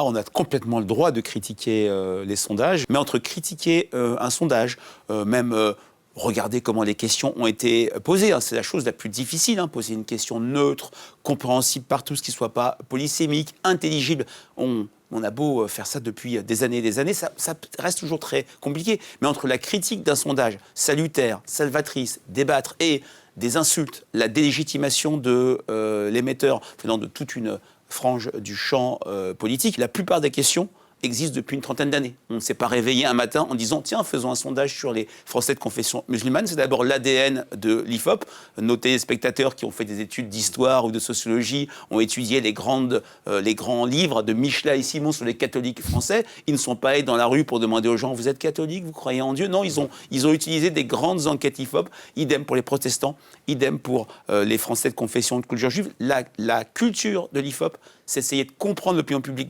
Ah, on a complètement le droit de critiquer les sondages, mais entre critiquer un sondage, même regarder comment les questions ont été posées, hein, c'est la chose la plus difficile, hein, poser une question neutre, compréhensible par tous, qui ne soit pas polysémique, intelligible. On a beau faire ça depuis des années, ça reste toujours très compliqué. Mais entre la critique d'un sondage salutaire, salvatrice, débattre et des insultes, la délégitimation de l'émetteur venant de toute une frange du champ politique, la plupart des questions existent depuis une trentaine d'années. On ne s'est pas réveillé un matin en disant « Tiens, faisons un sondage sur les Français de confession musulmane ». C'est d'abord l'ADN de l'IFOP. Nos téléspectateurs qui ont fait des études d'histoire ou de sociologie ont étudié les grands livres de Michelet et Simon sur les catholiques français. Ils ne sont pas allés dans la rue pour demander aux gens « Vous êtes catholique, vous croyez en Dieu ?» Non, ils ont utilisé des grandes enquêtes IFOP. Idem pour les protestants, idem pour les Français de confession de culture juive. La culture de l'IFOP, c'est essayer de comprendre l'opinion publique